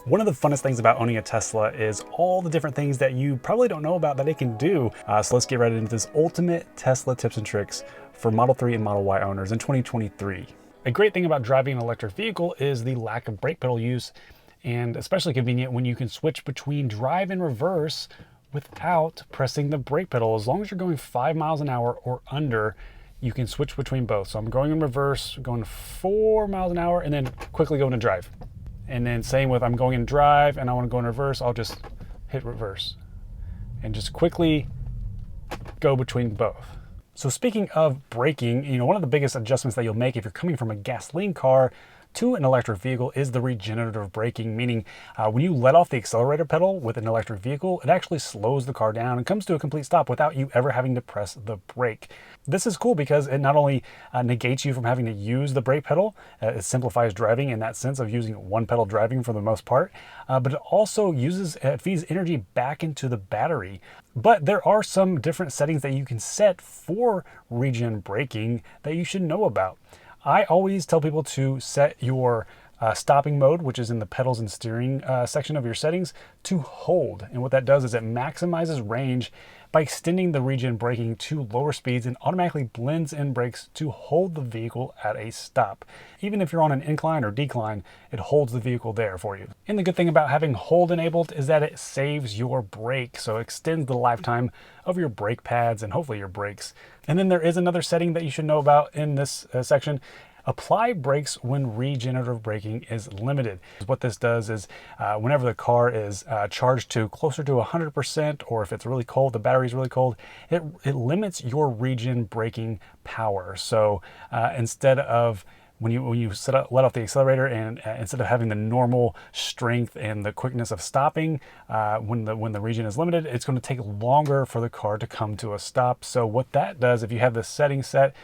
One of the funnest things about owning a Tesla is all the different things that you probably don't know about that it can do. So let's get right into this ultimate Tesla tips and tricks for Model 3 and Model Y owners in 2023. A great thing about driving an electric vehicle is the lack of brake pedal use, and especially convenient when you can switch between drive and reverse without pressing the brake pedal. As long as you're going 5 miles an hour or under, you can switch between both. So I'm going in reverse, going 4 miles an hour, and then quickly going to drive. And then same with I'm going in drive and I want to go in reverse, I'll just hit reverse and just quickly go between both. So speaking of braking, one of the biggest adjustments that you'll make if you're coming from a gasoline car to an electric vehicle is the regenerative braking, meaning when you let off the accelerator pedal with an electric vehicle, it actually slows the car down and comes to a complete stop without you ever having to press the brake. This is cool because it not only negates you from having to use the brake pedal, it simplifies driving in that sense of using one pedal driving for the most part, but it also feeds energy back into the battery. But there are some different settings that you can set for regen braking that you should know about. I always tell people to set your stopping mode, which is in the pedals and steering section of your settings, to hold. And what that does is it maximizes range by extending the regen braking to lower speeds and automatically blends in brakes to hold the vehicle at a stop. Even if you're on an incline or decline, it holds the vehicle there for you. And the good thing about having hold enabled is that it saves your brake, so it extends the lifetime of your brake pads and hopefully your brakes. And then there is another setting that you should know about in this section. Apply brakes when regenerative braking is limited. What this does is whenever the car is charged to closer to 100%, or if it's really cold, the battery's really cold, it limits your regen braking power. So instead of when you let off the accelerator and instead of having the normal strength and the quickness of stopping, when the regen is limited, it's going to take longer for the car to come to a stop. So what that does, if you have this setting set,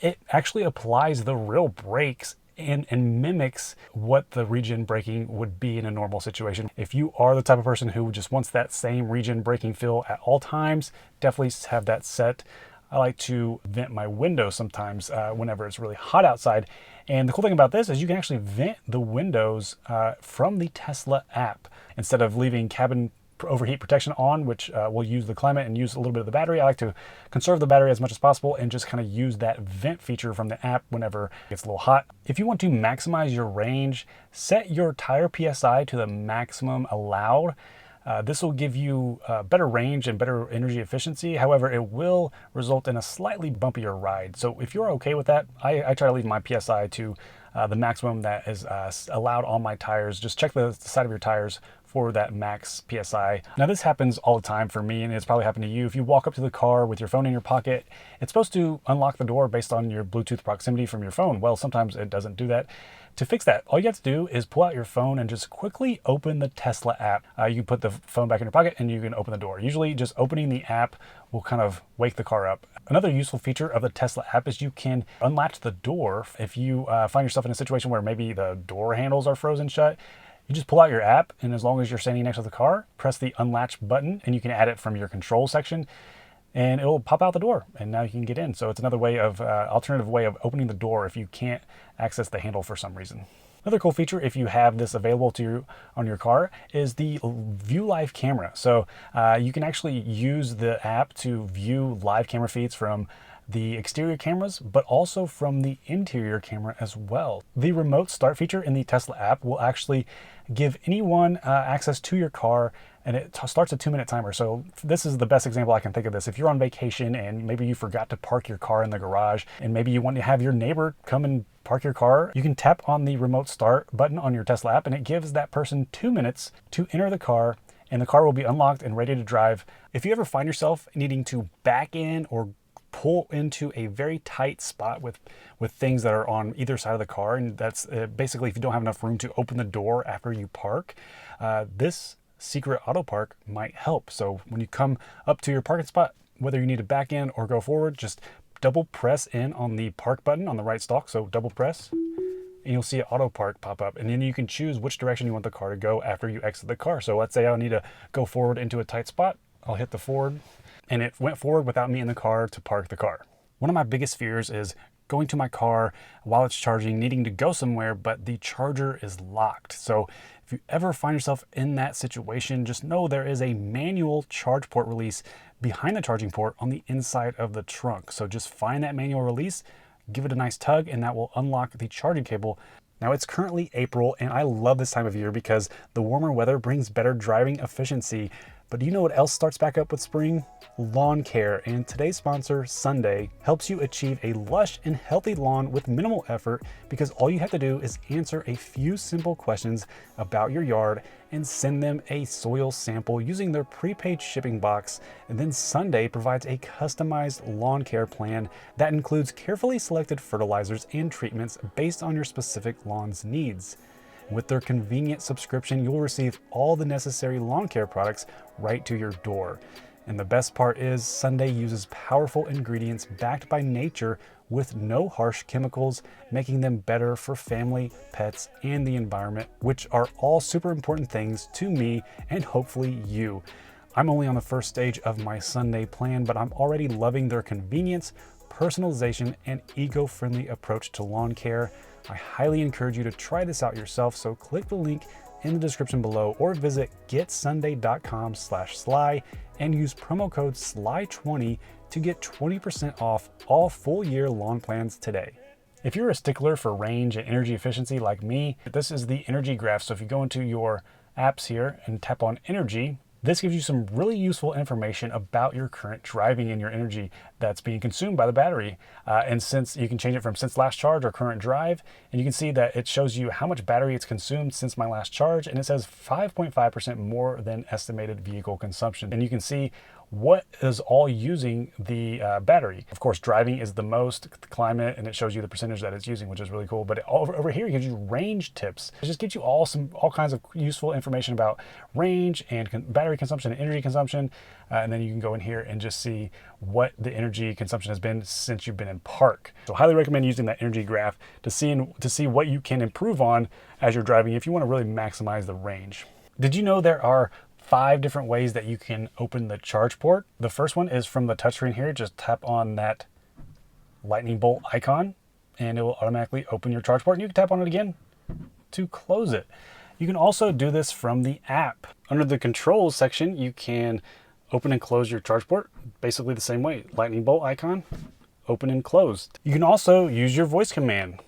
it actually applies the real brakes and mimics what the regen braking would be in a normal situation. If you are the type of person who just wants that same regen braking feel at all times, definitely have that set. I like to vent my window sometimes whenever it's really hot outside. And the cool thing about this is you can actually vent the windows from the Tesla app. Instead of leaving cabin overheat protection on, which will use the climate and use a little bit of the battery, I like to conserve the battery as much as possible and just kind of use that vent feature from the app whenever it gets a little hot. If you want to maximize your range, set your tire PSI to the maximum allowed. This will give you better range and better energy efficiency. However, it will result in a slightly bumpier ride. So if you're okay with that, I try to leave my PSI to the maximum that is allowed on my tires. Just check the side of your tires for that max PSI. Now this happens all the time for me, and it's probably happened to you. If you walk up to the car with your phone in your pocket, it's supposed to unlock the door based on your Bluetooth proximity from your phone. Well, sometimes it doesn't do that. To fix that, all you have to do is pull out your phone and just quickly open the Tesla app. You can put the phone back in your pocket and you can open the door. Usually just opening the app will kind of wake the car up. Another useful feature of the Tesla app is you can unlatch the door. If you find yourself in a situation where maybe the door handles are frozen shut, you just pull out your app, and as long as you're standing next to the car, press the unlatch button, and you can add it from your control section, and it'll pop out the door, and now you can get in. So it's another way of alternative way of opening the door if you can't access the handle for some reason. Another cool feature, if you have this available to you on your car, is the View Live Camera. So you can actually use the app to view live camera feeds from the exterior cameras, but also from the interior camera as well. The remote start feature in the Tesla app will actually give anyone access to your car, and it starts a 2-minute timer. So this is the best example I can think of this. If you're on vacation and maybe you forgot to park your car in the garage, and maybe you want to have your neighbor come and park your car, you can tap on the remote start button on your Tesla app, and it gives that person 2 minutes to enter the car, and the car will be unlocked and ready to drive. If you ever find yourself needing to back in or pull into a very tight spot with things that are on either side of the car, and that's basically if you don't have enough room to open the door after you park, this secret Autopark might help. So when you come up to your parking spot, whether you need to back in or go forward, just double press in on the park button on the right stalk. So double press, and you'll see an Autopark pop up, and then you can choose which direction you want the car to go after you exit the car. So let's say I need to go forward into a tight spot, I'll hit the forward, and it went forward without me in the car to park the car. One of my biggest fears is going to my car while it's charging, needing to go somewhere, but the charger is locked. So if you ever find yourself in that situation, just know there is a manual charge port release behind the charging port on the inside of the trunk. So just find that manual release, give it a nice tug, and that will unlock the charging cable. Now it's currently April, and I love this time of year because the warmer weather brings better driving efficiency. But do you know what else starts back up with spring? Lawn care. And today's sponsor, Sunday, helps you achieve a lush and healthy lawn with minimal effort, because all you have to do is answer a few simple questions about your yard and send them a soil sample using their prepaid shipping box. And then Sunday provides a customized lawn care plan that includes carefully selected fertilizers and treatments based on your specific lawn's needs. With their convenient subscription, you'll receive all the necessary lawn care products right to your door. And the best part is Sunday uses powerful ingredients backed by nature with no harsh chemicals, making them better for family, pets, and the environment, which are all super important things to me and hopefully you. I'm only on the first stage of my Sunday plan, but I'm already loving their convenience, personalization, and eco-friendly approach to lawn care. I highly encourage you to try this out yourself, so click the link in the description below or visit getsunday.com/sly and use promo code SLY20 to get 20% off all full year lawn plans today. If you're a stickler for range and energy efficiency like me, this is the energy graph. So if you go into your apps here and tap on energy, this gives you some really useful information about your current driving and your energy that's being consumed by the battery. And since you can change it from since last charge or current drive, and you can see that it shows you how much battery it's consumed since my last charge, and it says 5.5% more than estimated vehicle consumption. And you can see what is all using the battery. Of course, driving is the most, the climate, and it shows you the percentage that it's using, which is really cool. But over here, it gives you range tips. It just gives you all kinds of useful information about range and battery consumption and energy consumption. And then you can go in here and just see what the energy consumption has been since you've been in park. So highly recommend using that energy graph to see what you can improve on as you're driving if you want to really maximize the range. Did you know there are 5 different ways that you can open the charge port? The first one is from the touchscreen here. Just tap on that lightning bolt icon and it will automatically open your charge port, and you can tap on it again to close it. You can also do this from the app. Under the controls section, you can open and close your charge port basically the same way. Lightning bolt icon, open and close. You can also use your voice command,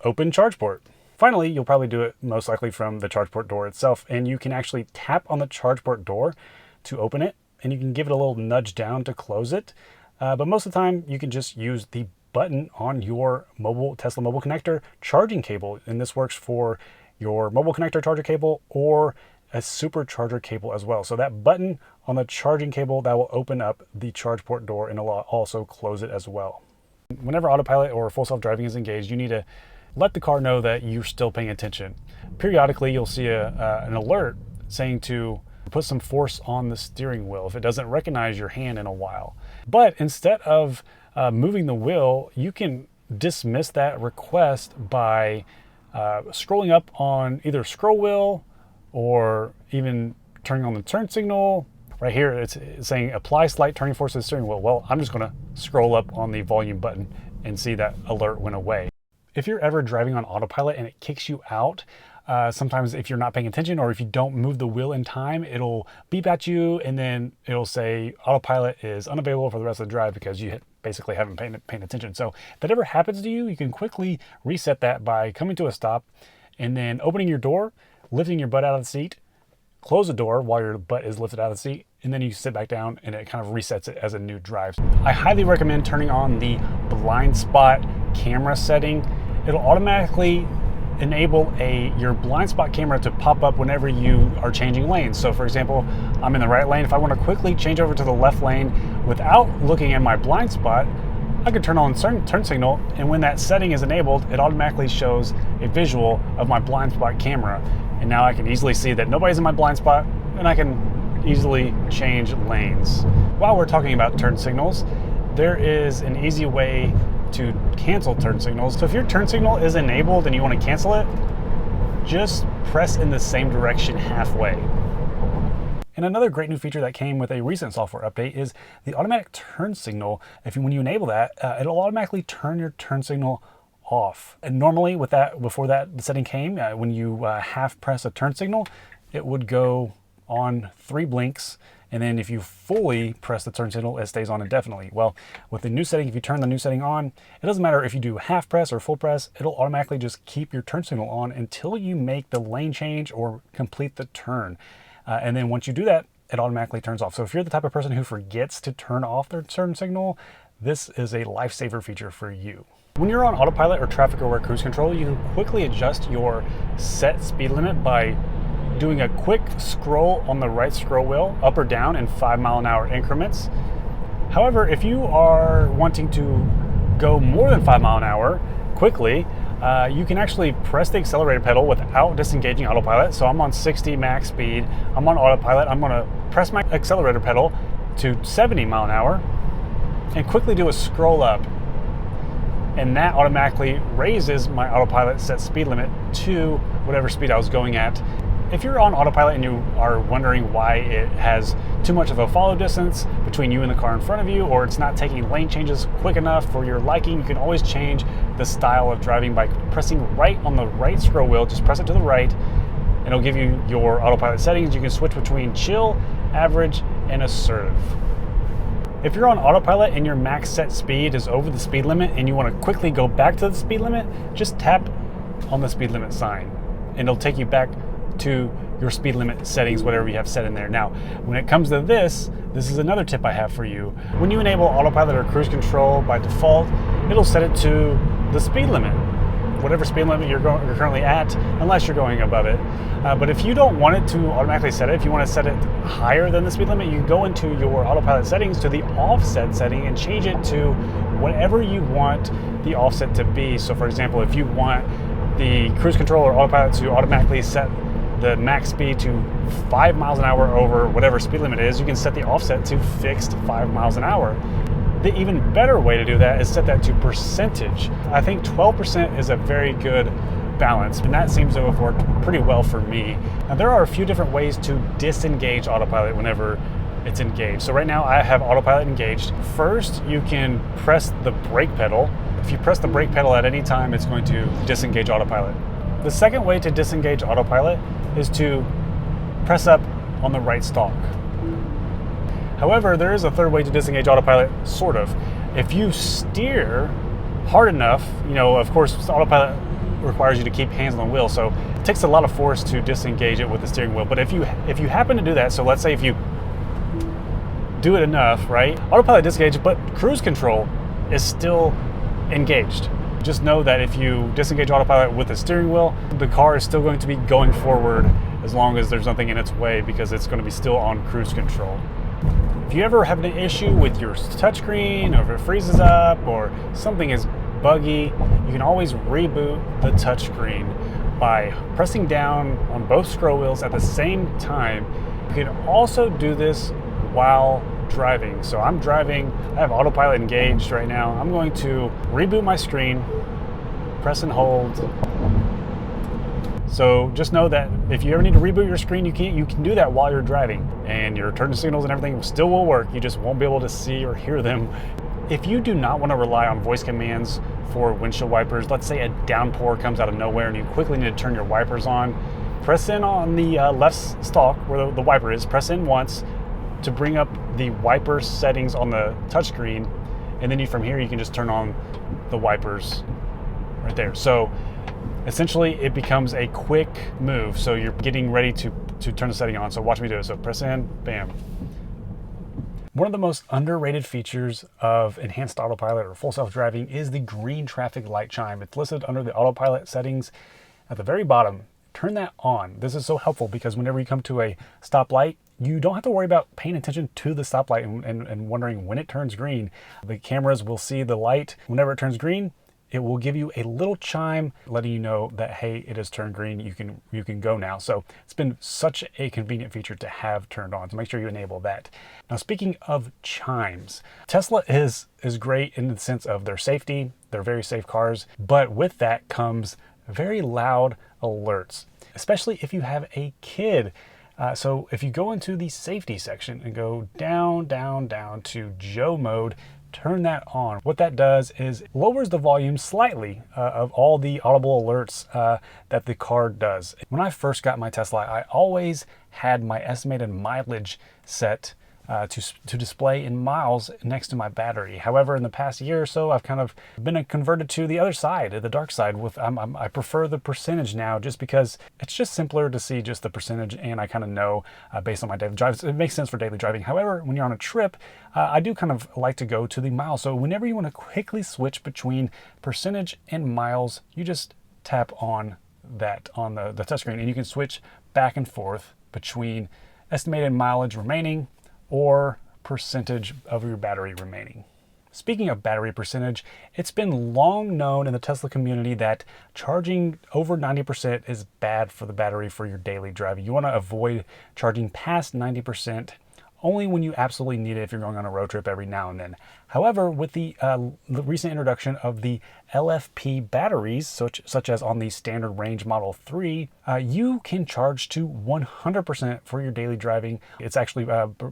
open charge port. Finally, you'll probably do it most likely from the charge port door itself, and you can actually tap on the charge port door to open it, and you can give it a little nudge down to close it. But most of the time, you can just use the button on your Tesla mobile connector charging cable, and this works for your mobile connector charger cable or a supercharger cable as well. So that button on the charging cable, that will open up the charge port door and it'll also close it as well. Whenever autopilot or full self-driving is engaged, you need to let the car know that you're still paying attention. Periodically, you'll see an alert saying to put some force on the steering wheel if it doesn't recognize your hand in a while. But instead of moving the wheel, you can dismiss that request by scrolling up on either scroll wheel or even turning on the turn signal. Right here, it's saying apply slight turning force to the steering wheel. Well, I'm just gonna scroll up on the volume button and see that alert went away. If you're ever driving on autopilot and it kicks you out, sometimes if you're not paying attention or if you don't move the wheel in time, it'll beep at you and then it'll say autopilot is unavailable for the rest of the drive because you basically haven't paying attention. So if that ever happens to you, you can quickly reset that by coming to a stop and then opening your door, lifting your butt out of the seat, close the door while your butt is lifted out of the seat, and then you sit back down and it kind of resets it as a new drive. I highly recommend turning on the blind spot camera setting. It'll automatically enable your blind spot camera to pop up whenever you are changing lanes. So for example, I'm in the right lane. If I want to quickly change over to the left lane without looking at my blind spot, I could turn on turn signal, and when that setting is enabled, it automatically shows a visual of my blind spot camera. And now I can easily see that nobody's in my blind spot, and I can easily change lanes. While we're talking about turn signals, there is an easy way to cancel turn signals. So if your turn signal is enabled and you want to cancel it, just press in the same direction halfway. And another great new feature that came with a recent software update is the automatic turn signal. When you enable that, it'll automatically turn your turn signal off. And normally with that, before that setting came, when you half press a turn signal, it would go on 3 blinks. And then if you fully press the turn signal, it stays on indefinitely. Well, with the new setting, if you turn the new setting on, it doesn't matter if you do half press or full press, it'll automatically just keep your turn signal on until you make the lane change or complete the turn. And then once you do that, it automatically turns off. So if you're the type of person who forgets to turn off their turn signal, this is a lifesaver feature for you. When you're on autopilot or traffic aware cruise control, you can quickly adjust your set speed limit by doing a quick scroll on the right scroll wheel, up or down in 5-mile-an-hour increments. However, if you are wanting to go more than 5 miles an hour quickly, you can actually press the accelerator pedal without disengaging autopilot. So I'm on 60 max speed, I'm on autopilot, I'm gonna press my accelerator pedal to 70 miles an hour and quickly do a scroll up. And that automatically raises my autopilot set speed limit to whatever speed I was going at. If you're on autopilot and you are wondering why it has too much of a follow distance between you and the car in front of you, or it's not taking lane changes quick enough for your liking, you can always change the style of driving by pressing right on the right scroll wheel. Just press it to the right and it'll give you your autopilot settings. You can switch between chill, average, and assertive. If you're on autopilot and your max set speed is over the speed limit and you want to quickly go back to the speed limit, just tap on the speed limit sign and it'll take you back to your speed limit settings, whatever you have set in there. Now, when it comes to this is another tip I have for you. When you enable autopilot or cruise control by default, it'll set it to the speed limit, whatever speed limit you're currently at, unless you're going above it. But if you don't want it to automatically set it, if you want to set it higher than the speed limit, you go into your autopilot settings to the offset setting and change it to whatever you want the offset to be. So for example, if you want the cruise control or autopilot to automatically set the max speed to 5 miles an hour over whatever speed limit is, you can set the offset to fixed 5 miles an hour. The even better way to do that is set that to percentage. I think 12% is a very good balance, and that seems to have worked pretty well for me. Now, there are a few different ways to disengage autopilot whenever it's engaged. So right now I have autopilot engaged. First, you can press the brake pedal. If you press the brake pedal at any time, it's going to disengage autopilot. The second way to disengage autopilot is to press up on the right stalk. However, there is a third way to disengage autopilot, sort of. If you steer hard enough, of course, autopilot requires you to keep hands on the wheel, so it takes a lot of force to disengage it with the steering wheel. But if you happen to do that, so let's say if you do it enough, right? Autopilot disengage, but cruise control is still engaged. Just know that if you disengage autopilot with the steering wheel, the car is still going to be going forward as long as there's nothing in its way, because it's going to be still on cruise control. If you ever have an issue with your touchscreen, or if it freezes up, or something is buggy, you can always reboot the touchscreen by pressing down on both scroll wheels at the same time. You can also do this while driving. So I'm driving, I have autopilot engaged right now. I'm going to reboot my screen, press and hold. So just know that if you ever need to reboot your screen, you can do that while you're driving, and your turn signals and everything still will work. You just won't be able to see or hear them. If you do not want to rely on voice commands for windshield wipers, let's say a downpour comes out of nowhere and you quickly need to turn your wipers on, press in on the left stalk where the wiper is, press in once to bring up the wiper settings on the touchscreen, and then from here you can just turn on the wipers right there. So essentially it becomes a quick move, so you're getting ready to turn the setting on. So watch me do it. So press in, bam. One of the most underrated features of enhanced autopilot or full self-driving is the green traffic light chime. It's listed under the autopilot settings at the very bottom. Turn that on. This is so helpful because whenever you come to a stoplight, you don't have to worry about paying attention to the stoplight and wondering when it turns green. The cameras will see the light. Whenever it turns green, it will give you a little chime letting you know that, hey, it has turned green, you can go now. So it's been such a convenient feature to have turned on, so make sure you enable that. Now, speaking of chimes, Tesla is great in the sense of their safety. They're very safe cars, but with that comes very loud alerts, especially if you have a kid. So if you go into the safety section and go down, down, down to Joe mode, turn that on. What that does is lowers the volume slightly of all the audible alerts that the car does. When I first got my Tesla, I always had my estimated mileage set to display in miles next to my battery. However, in the past year or so, I've kind of been converted to the other side, the dark side. I prefer the percentage now, just because it's just simpler to see just the percentage, and I kind of know based on my daily drives. It makes sense for daily driving. However, when you're on a trip, I do kind of like to go to the miles. So whenever you want to quickly switch between percentage and miles, you just tap on that on the touchscreen, and you can switch back and forth between estimated mileage remaining or percentage of your battery remaining. Speaking of battery percentage, it's been long known in the Tesla community that charging over 90% is bad for the battery for your daily driving. You want to avoid charging past 90% only when you absolutely need it if you're going on a road trip every now and then. However, with the recent introduction of the LFP batteries, such as on the standard range Model 3, you can charge to 100% for your daily driving. It's actually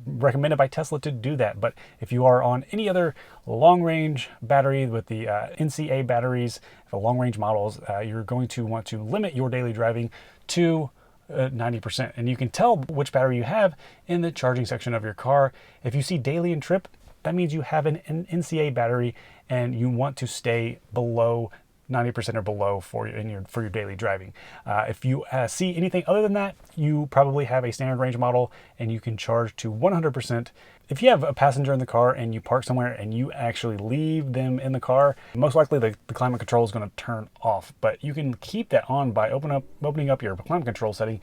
recommended by Tesla to do that. But if you are on any other long range battery with the NCA batteries, the long range models, you're going to want to limit your daily driving to 90%. And you can tell which battery you have in the charging section of your car. If you see daily and trip, that means you have an NCA battery and you want to stay below 90% or below for your daily driving. If you see anything other than that, you probably have a standard range model and you can charge to 100%. If you have a passenger in the car and you park somewhere and you actually leave them in the car, most likely the climate control is going to turn off. But you can keep that on by opening up your climate control setting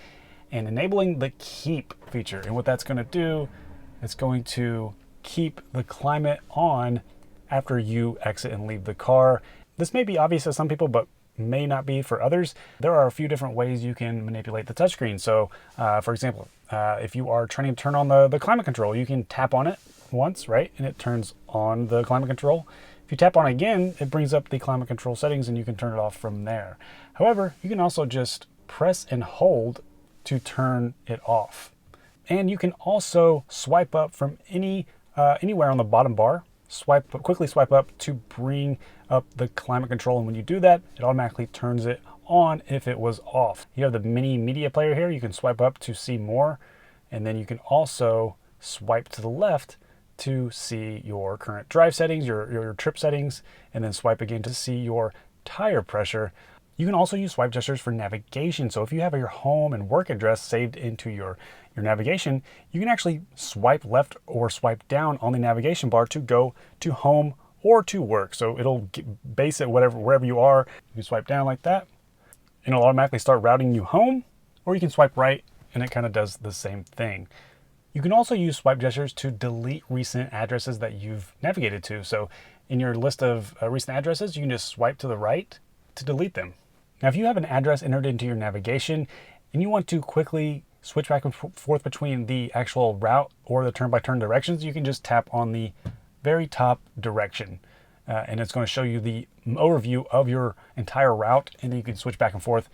and enabling the keep feature. And what that's going to do, it's going to keep the climate on after you exit and leave the car. This may be obvious to some people, but may not be for others. There are a few different ways you can manipulate the touchscreen. So, for example, if you are trying to turn on the climate control, you can tap on it once, right? And it turns on the climate control. If you tap on it again, it brings up the climate control settings and you can turn it off from there. However, you can also just press and hold to turn it off. And you can also swipe up from anywhere on the bottom bar. Quickly swipe up to bring up the climate control, and when you do that, it automatically turns it on if it was off. You have the mini media player here. You can swipe up to see more, and then you can also swipe to the left to see your current drive settings, your trip settings, and then swipe again to see your tire pressure. You can also use swipe gestures for navigation. So if you have your home and work address saved into your navigation, you can actually swipe left or swipe down on the navigation bar to go to home or to work. So it'll base it wherever you are. You can swipe down like that, and it'll automatically start routing you home, or you can swipe right and it kind of does the same thing. You can also use swipe gestures to delete recent addresses that you've navigated to. So in your list of recent addresses, you can just swipe to the right to delete them. Now, if you have an address entered into your navigation and you want to quickly switch back and forth between the actual route or the turn-by-turn directions, you can just tap on the very top direction. And it's going to show you the overview of your entire route, and then you can switch back and forth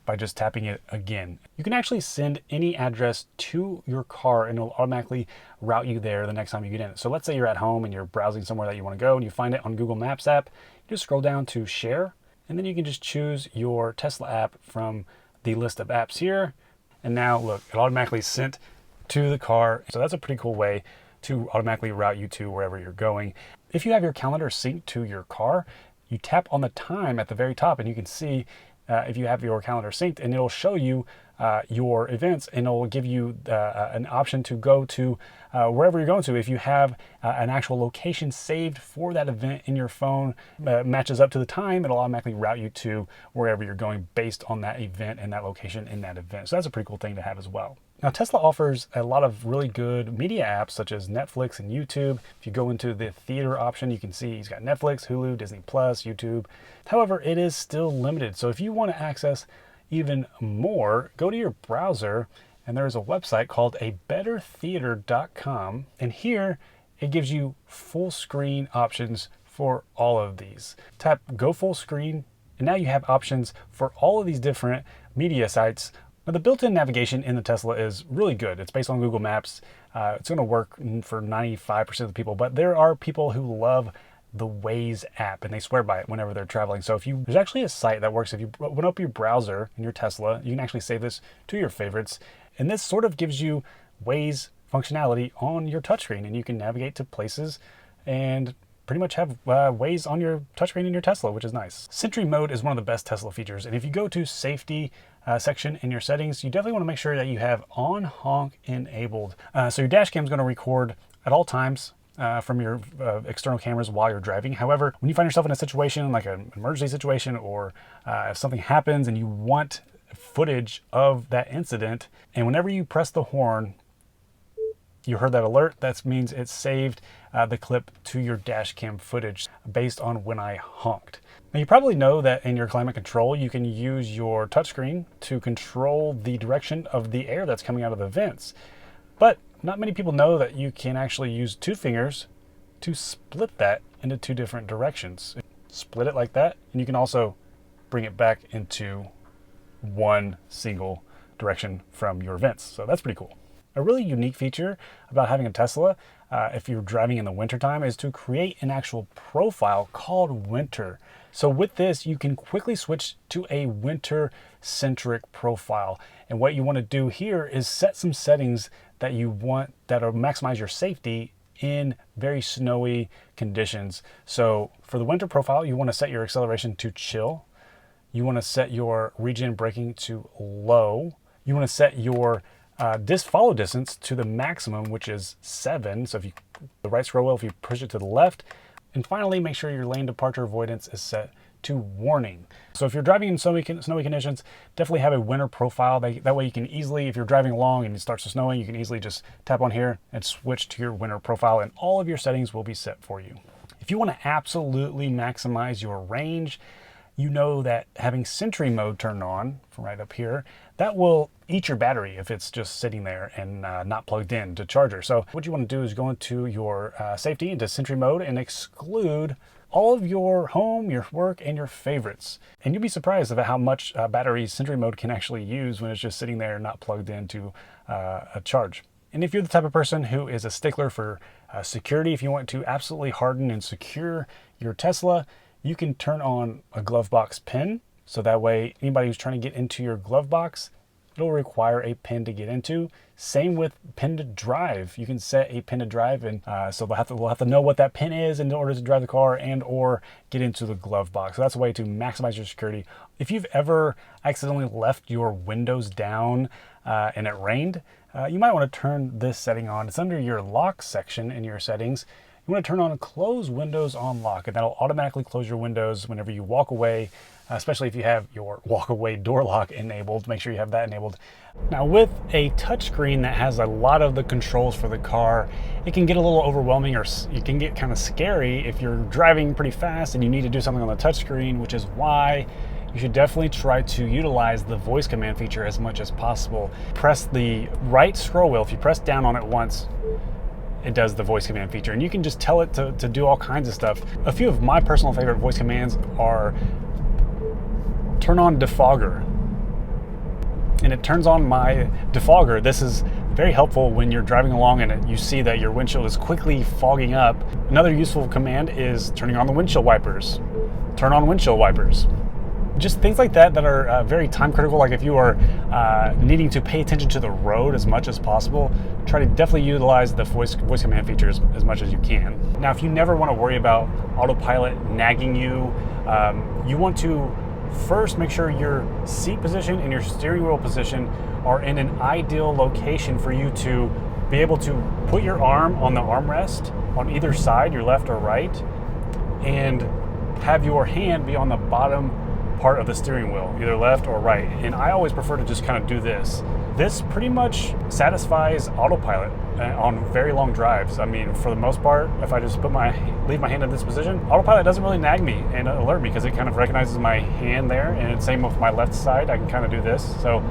by just tapping it again. You can actually send any address to your car and it'll automatically route you there the next time you get in it. So let's say you're at home and you're browsing somewhere that you want to go and you find it on Google Maps app. You just scroll down to Share, and then you can just choose your Tesla app from the list of apps here. And now look, it automatically sent to the car. So that's a pretty cool way to automatically route you to wherever you're going. If you have your calendar synced to your car, you tap on the time at the very top and you can see if you have your calendar synced, and it'll show you your events, and it'll give you an option to go to wherever you're going to. If you have an actual location saved for that event in your phone, matches up to the time, it'll automatically route you to wherever you're going based on that event and that location in that event. So that's a pretty cool thing to have as well. Now, Tesla offers a lot of really good media apps such as Netflix and YouTube. If you go into the theater option, you can see he's got Netflix, Hulu, Disney+, YouTube. However, it is still limited. So if you want to access even more, go to your browser, and there's a website called abettertheater.com. And here it gives you full screen options for all of these. Tap Go Full Screen, and now you have options for all of these different media sites Now, the built-in navigation in the Tesla is really good. It's based on Google Maps. It's going to work for 95% of the people, but there are people who love the Waze app and they swear by it whenever they're traveling. So there's actually a site that works. If you open up your browser in your Tesla, you can actually save this to your favorites. And this sort of gives you Waze functionality on your touchscreen, and you can navigate to places and pretty much have Waze on your touchscreen in your Tesla, which is nice. Sentry mode is one of the best Tesla features. And if you go to safety section in your settings, you definitely want to make sure that you have on honk enabled. So your dash cam is going to record at all times from your external cameras while you're driving. However, when you find yourself in a situation like an emergency situation, or if something happens and you want footage of that incident, and whenever you press the horn, you heard that alert, that means it saved the clip to your dash cam footage based on when I honked. Now, you probably know that in your climate control, you can use your touchscreen to control the direction of the air that's coming out of the vents. But not many people know that you can actually use two fingers to split that into two different directions. Split it like that, and you can also bring it back into one single direction from your vents. So that's pretty cool. A really unique feature about having a Tesla, if you're driving in the wintertime, is to create an actual profile called winter. So with this, you can quickly switch to a winter-centric profile. And what you want to do here is set some settings that you want that'll maximize your safety in very snowy conditions. So for the winter profile, you want to set your acceleration to chill. You want to set your regen braking to low. You want to set your follow distance to the maximum, which is 7. So if you the right scroll wheel, if you push it to the left. And finally, make sure your lane departure avoidance is set to warning. So if you're driving in snowy conditions, definitely have a winter profile. That way you can easily, if you're driving along and it starts to snowing, you can easily just tap on here and switch to your winter profile, and all of your settings will be set for you. If you want to absolutely maximize your range, you know that having Sentry mode turned on from right up here, that will eat your battery if it's just sitting there and not plugged in to charger. So what you want to do is go into your safety, into Sentry mode, and exclude all of your home, your work, and your favorites. And you'll be surprised about how much battery Sentry mode can actually use when it's just sitting there not plugged into a charge. And if you're the type of person who is a stickler for security, if you want to absolutely harden and secure your Tesla, you can turn on a glove box pin. So that way, anybody who's trying to get into your glove box, it'll require a pin to get into. Same with pin to drive. You can set a pin to drive, and so we'll have to know what that pin is in order to drive the car and or get into the glove box. So that's a way to maximize your security. If you've ever accidentally left your windows down and it rained, you might want to turn this setting on. It's under your lock section in your settings. You want to turn on close windows on lock, and that'll automatically close your windows whenever you walk away, especially if you have your walk away door lock enabled. Make sure you have that enabled. Now, with a touchscreen that has a lot of the controls for the car, it can get a little overwhelming, or it can get kind of scary if you're driving pretty fast and you need to do something on the touchscreen, which is why you should definitely try to utilize the voice command feature as much as possible. Press the right scroll wheel. If you press down on it once, it does the voice command feature, and you can just tell it to do all kinds of stuff. A few of my personal favorite voice commands are turn on defogger, and it turns on my defogger. This is very helpful when you're driving along and you see that your windshield is quickly fogging up. Another useful command is turning on the windshield wipers. Turn on windshield wipers. Just things like that are very time critical. Like if you are needing to pay attention to the road as much as possible, try to definitely utilize the voice command features as much as you can. Now, if you never want to worry about autopilot nagging you, you want to first make sure your seat position and your steering wheel position are in an ideal location for you to be able to put your arm on the armrest on either side, your left or right, and have your hand be on the bottom part of the steering wheel, either left or right. And I always prefer to just kind of do this. This pretty much satisfies autopilot on very long drives. I mean, for the most part, if I just leave my hand in this position, autopilot doesn't really nag me and alert me because it kind of recognizes my hand there. And it's same with my left side. I can kind of do this. So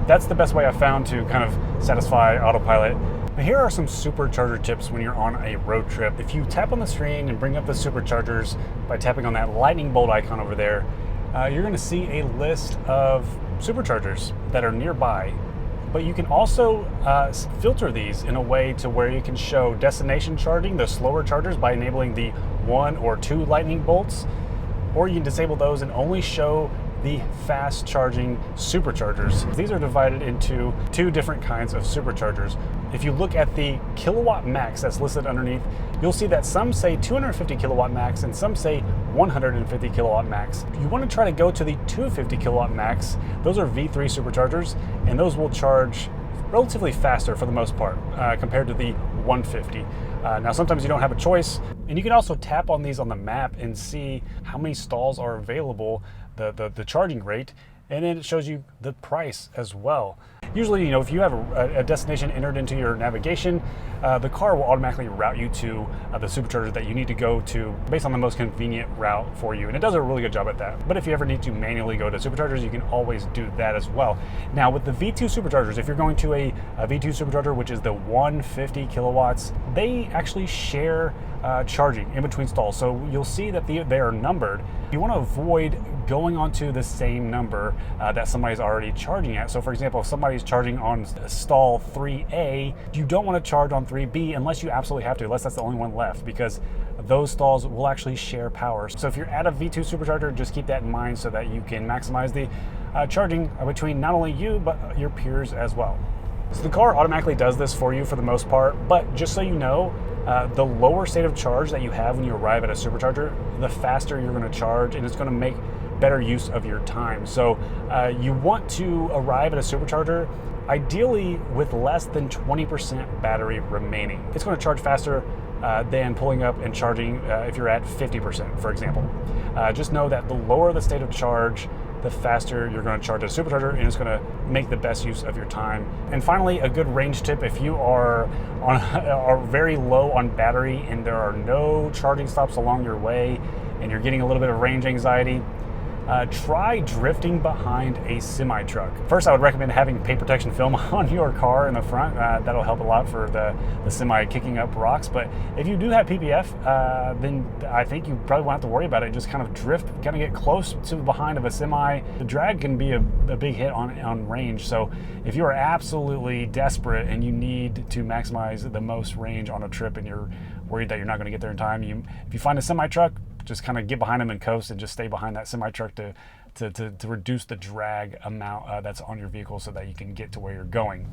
that's the best way I've found to kind of satisfy autopilot. Now, here are some supercharger tips when you're on a road trip. If you tap on the screen and bring up the superchargers by tapping on that lightning bolt icon over there, you're going to see a list of superchargers that are nearby. But you can also filter these in a way to where you can show destination charging, the slower chargers, by enabling the 1 or 2 lightning bolts, or you can disable those and only show the fast charging superchargers. These are divided into 2 different kinds of superchargers. If you look at the kilowatt max that's listed underneath, you'll see that some say 250 kilowatt max and some say 150 kilowatt max. If you want to try to go to the 250 kilowatt max, those are V3 superchargers, and those will charge relatively faster for the most part compared to the 150. Now sometimes you don't have a choice, and you can also tap on these on the map and see how many stalls are available, the charging rate, and then it shows you the price as well. Usually, if you have a destination entered into your navigation, the car will automatically route you to the supercharger that you need to go to based on the most convenient route for you. And it does a really good job at that. But if you ever need to manually go to superchargers, you can always do that as well. Now, with the V2 superchargers, if you're going to a V2 supercharger, which is the 150 kilowatts, they actually share charging in between stalls. So you'll see that they are numbered. You want to avoid going onto the same number that somebody's already charging at. So for example, if somebody's charging on stall 3A, you don't want to charge on 3B unless you absolutely have to, unless that's the only one left, because those stalls will actually share power. So if you're at a V2 supercharger, just keep that in mind so that you can maximize the charging between not only you, but your peers as well. So the car automatically does this for you for the most part, but just so you know, the lower state of charge that you have when you arrive at a supercharger, the faster you're going to charge, and it's going to make better use of your time. So you want to arrive at a supercharger ideally with less than 20% battery remaining. It's going to charge faster than pulling up and charging if you're at 50%, for example. Just know that the lower the state of charge, the faster you're going to charge a supercharger, and it's going to make the best use of your time. And finally, a good range tip: if you are very low on battery and there are no charging stops along your way and you're getting a little bit of range anxiety, try drifting behind a semi-truck. First, I would recommend having paint protection film on your car in the front. That'll help a lot for the semi kicking up rocks. But if you do have PPF, then I think you probably won't have to worry about it. Just kind of drift, kind of get close to the behind of a semi. The drag can be a big hit on range. So if you are absolutely desperate and you need to maximize the most range on a trip and you're worried that you're not going to get there in time, if you find a semi-truck, just kind of get behind them and coast and just stay behind that semi-truck to reduce the drag amount that's on your vehicle so that you can get to where you're going.